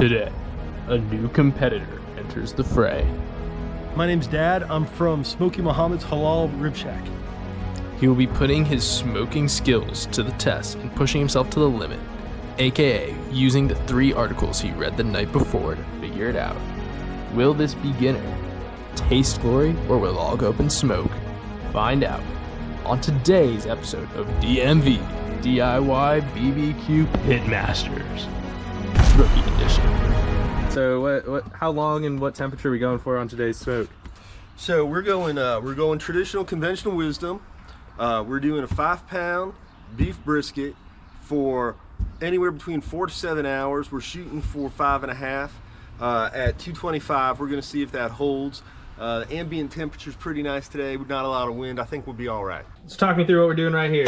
Today, a new competitor enters the fray. My name's Dad. I'm from Smoky Muhammad's Halal Rib Shack. He will be putting his smoking skills to the test and pushing himself to the limit, aka using the 3 articles he read the night before to figure it out. Will this beginner taste glory, or will it all go up in smoke? Find out on today's episode of DMV DIY BBQ Pitmasters Rookie Edition. So how long and what temperature are we going for on today's smoke? So we're going traditional conventional wisdom. We're doing a 5-pound beef brisket for anywhere between 4 to 7 hours. We're shooting for 5.5 at 225. We're going to see if that holds. The ambient temperature is pretty nice today with not a lot of wind. I think we'll be all right. Let's talk me through what we're doing right here.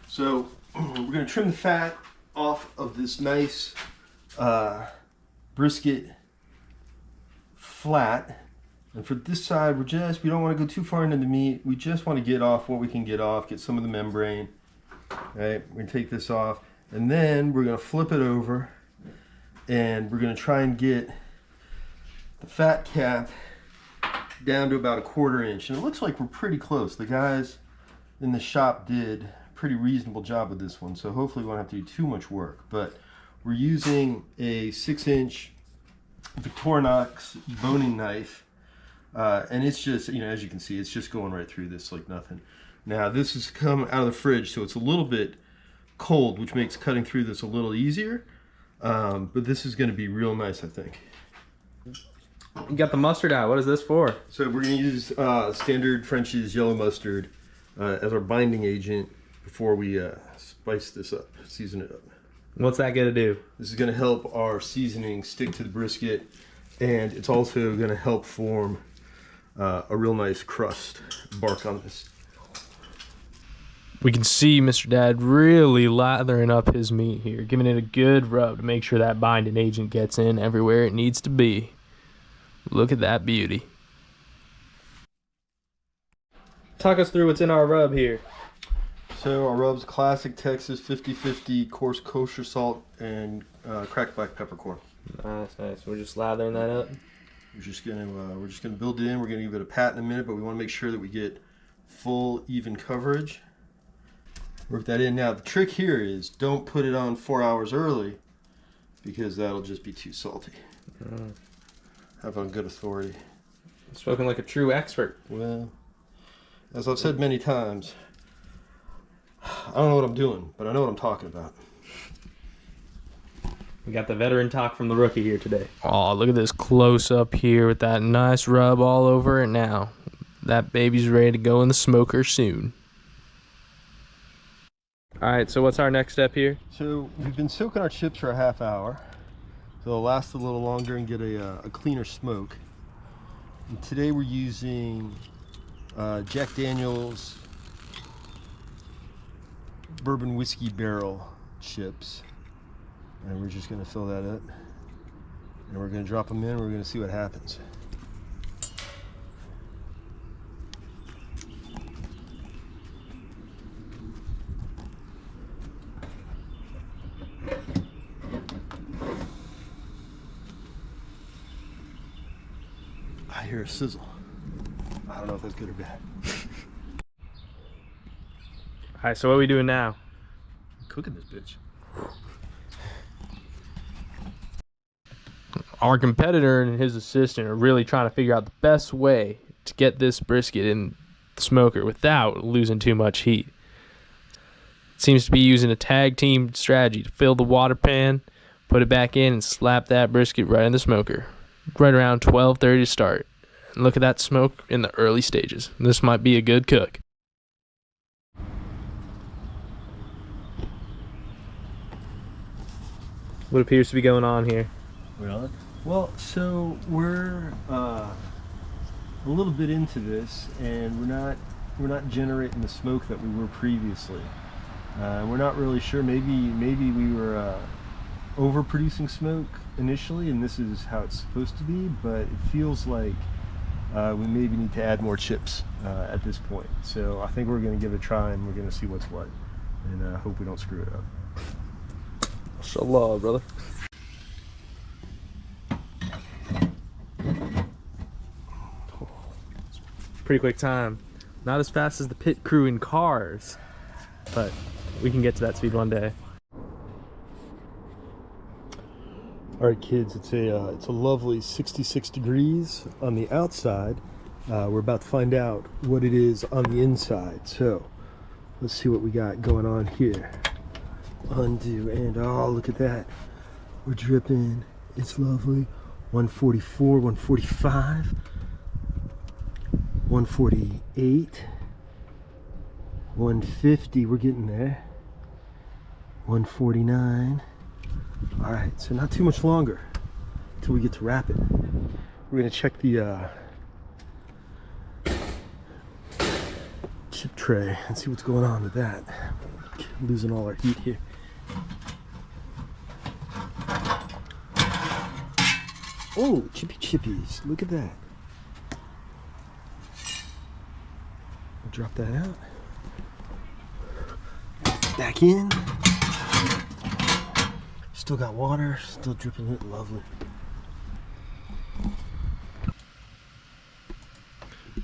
So we're going to trim the fat off of this nice brisket flat. And for this side, we don't want to go too far into the meat. We just want to get off what we can get off, get some of the membrane. All right, we're going to take this off, and then we're going to flip it over, and we're going to try and get the fat cap down to about 1/4 inch. And it looks like we're pretty close. The guys in the shop did a pretty reasonable job with this one, so hopefully we won't have to do too much work. But we're using a 6-inch Victorinox boning knife, and it's just, as you can see, it's just going right through this like nothing. Now this has come out of the fridge, so it's a little bit cold, which makes cutting through this a little easier, but this is going to be real nice, I think. You got the mustard out. What is this for? So we're going to use standard French's yellow mustard as our binding agent before we spice this up, season it up. What's that going to do? This is going to help our seasoning stick to the brisket, and it's also going to help form a real nice crust bark on this. We can see Mr. Dad really lathering up his meat here, giving it a good rub to make sure that binding agent gets in everywhere it needs to be. Look at that beauty. Talk us through what's in our rub here. So our rub's classic Texas 50/50 coarse kosher salt and cracked black peppercorn. Nice. We're just lathering that up. We're just gonna build it in. We're gonna give it a pat in a minute, but we want to make sure that we get full even coverage. Work that in. Now the trick here is don't put it on 4 hours early, because that'll just be too salty. Have on good authority. Spoken like a true expert. Well, as I've said many times, I don't know what I'm doing, but I know what I'm talking about. We got the veteran talk from the rookie here today. Oh, look at this close up here with that nice rub all over it now. That baby's ready to go in the smoker soon. All right, so what's our next step here? So we've been soaking our chips for a half hour, so they'll last a little longer and get a cleaner smoke. And today we're using Jack Daniel's bourbon whiskey barrel chips, and we're just going to fill that up, and we're going to drop them in. We're going to see what happens. I hear a sizzle. I don't know if that's good or bad. All right, so what are we doing now? Cooking this bitch. Our competitor and his assistant are really trying to figure out the best way to get this brisket in the smoker without losing too much heat. It seems to be using a tag team strategy to fill the water pan, put it back in, and slap that brisket right in the smoker. Right around 12:30 to start. And look at that smoke in the early stages. This might be a good cook. What appears to be going on here? Well, so we're a little bit into this, and we're not generating the smoke that we were previously. We're not really sure. Maybe we were overproducing smoke initially, and this is how it's supposed to be. But it feels like we maybe need to add more chips at this point. So I think we're going to give it a try, and we're going to see what's what. and hope we don't screw it up. Inshallah, brother. Pretty quick time. Not as fast as the pit crew in cars, but we can get to that speed one day. All right, kids, it's a lovely 66 degrees on the outside. We're about to find out what it is on the inside. So let's see what we got going on here. Undo, and oh, look at that. We're dripping. It's lovely. 144, 145, 148, 150. We're getting there. 149. All right, so not too much longer until we get to Rapid. We're gonna check the chip tray and see what's going on with that. Losing all our heat here. Oh, chippy chippies, look at that. We'll drop that out. Back in. Still got water, still dripping it, lovely.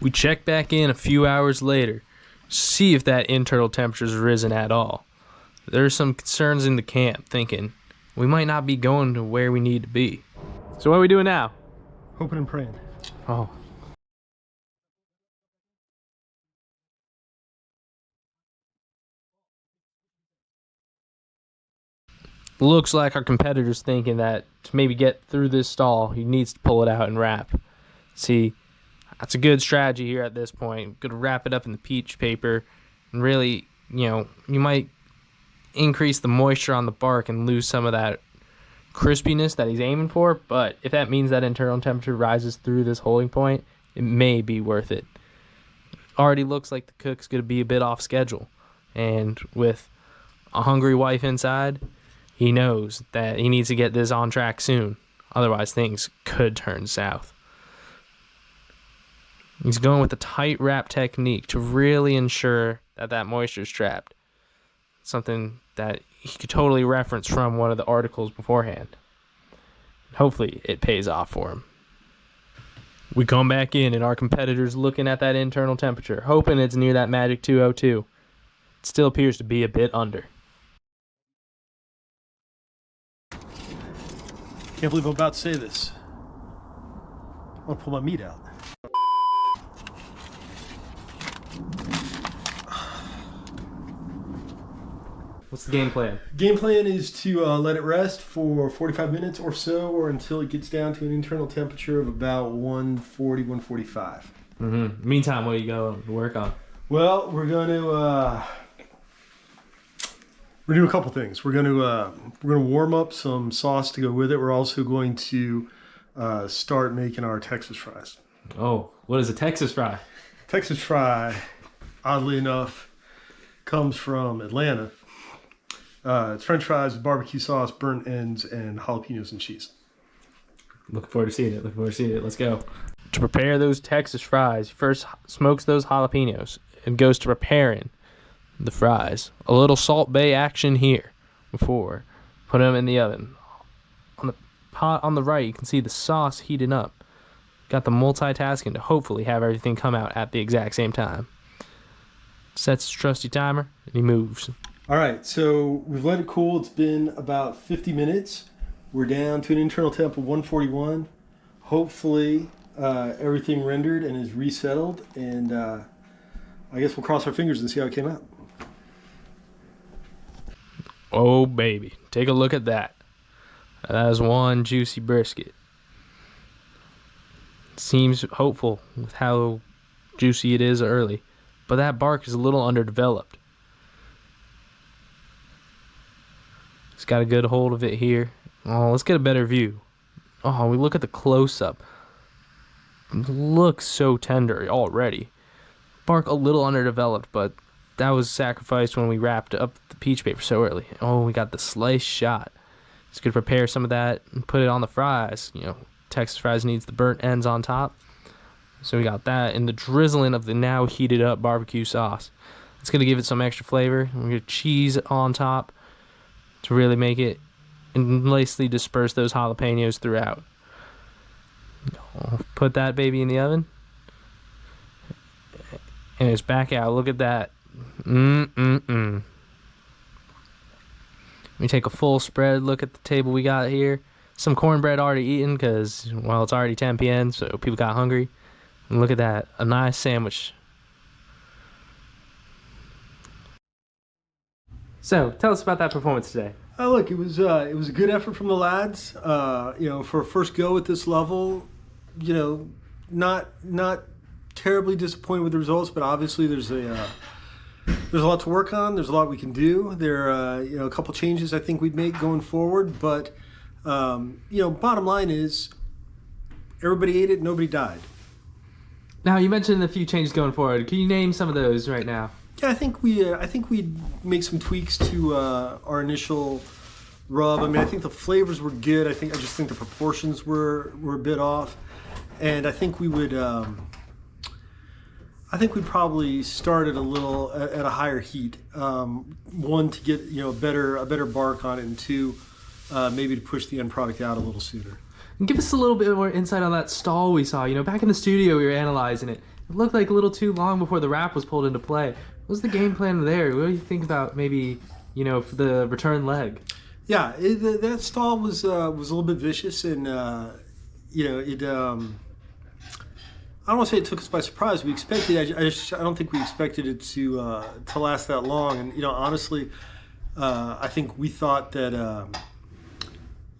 We check back in a few hours later, see if that internal temperature's risen at all. There are some concerns in the camp, thinking we might not be going to where we need to be. So what are we doing now? Hoping and praying. Oh. Looks like our competitor's thinking that to maybe get through this stall, he needs to pull it out and wrap. See, that's a good strategy here at this point. Gonna wrap it up in the peach paper, and really, you might increase the moisture on the bark and lose some of that crispiness that he's aiming for, but if that means that internal temperature rises through this holding point, it may be worth it. Already looks like the cook's gonna be a bit off schedule, and with a hungry wife inside, he knows that he needs to get this on track soon. Otherwise, things could turn south. He's going with a tight wrap technique to really ensure that that moisture is trapped. Something that he could totally reference from one of the articles beforehand. Hopefully, it pays off for him. We come back in, and our competitor's looking at that internal temperature, hoping it's near that magic 202. It still appears to be a bit under. Can't believe I'm about to say this. I want to pull my meat out. What's the game plan? Game plan is to let it rest for 45 minutes or so, or until it gets down to an internal temperature of about 140, 145. Meantime, what are you going to work on? Well, we're going to do a couple things. We're going to warm up some sauce to go with it. We're also going to start making our Texas fries. Oh, what is a Texas fry? Texas fry, oddly enough, comes from Atlanta. It's French fries with barbecue sauce, burnt ends, and jalapenos and cheese. Looking forward to seeing it. Let's go. To prepare those Texas fries, first smokes those jalapenos and goes to preparing the fries. A little Salt Bay action here before putting them in the oven. On the pot on the right, you can see the sauce heating up. Got the multitasking to hopefully have everything come out at the exact same time. Sets his trusty timer, and he moves. All right, so we've let it cool. It's been about 50 minutes. We're down to an internal temp of 141. Hopefully everything rendered and is resettled, and I guess we'll cross our fingers and see how it came out. Oh baby, take a look at that. That is one juicy brisket. Seems hopeful with how juicy it is early, but that bark is a little underdeveloped. It's got a good hold of it here. Oh, let's get a better view. Oh, we look at the close-up. It looks so tender already. Bark a little underdeveloped, but that was sacrificed when we wrapped up the peach paper so early. Oh, we got the slice shot. Just gonna prepare some of that and put it on the fries. Texas fries needs the burnt ends on top. So we got that and the drizzling of the now heated up barbecue sauce. It's going to give it some extra flavor. We're going to cheese on top to really make it and nicely disperse those jalapenos throughout. Put that baby in the oven. And it's back out. Look at that. We take a full spread look at the table we got here. Some cornbread already eaten because, well, it's already 10 p.m., so people got hungry. And look at that. A nice sandwich. So, tell us about that performance today. Look, it was a good effort from the lads. For a first go at this level, not terribly disappointed with the results, but obviously there's a lot to work on. There's a lot we can do. There are a couple changes I think we'd make going forward, but bottom line is everybody ate it, nobody died. Now, you mentioned a few changes going forward. Can you name some of those right now? Yeah, I think we'd make some tweaks to our initial rub. I mean, I think the flavors were good. I just think the proportions were a bit off, and I think we'd probably start it a little at a higher heat. One, to get a better bark on it, and two, maybe to push the end product out a little sooner. And give us a little bit more insight on that stall we saw. Back in the studio we were analyzing it. It looked like a little too long before the wrap was pulled into play. What was the game plan there? What do you think about maybe, for the return leg? Yeah, that stall was a little bit vicious, and I don't want to say it took us by surprise. We expected it. I don't think we expected it to last that long. And honestly, I think we thought that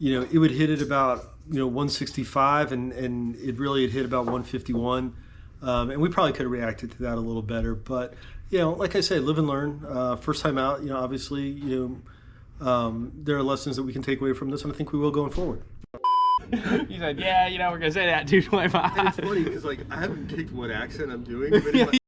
it would hit at about 165, and it really had hit about 151. And we probably could have reacted to that a little better. But like I say, live and learn. First time out, obviously, there are lessons that we can take away from this, and I think we will going forward. He said, yeah, we're going to say that 225. And it's funny because, I haven't picked what accent I'm doing, but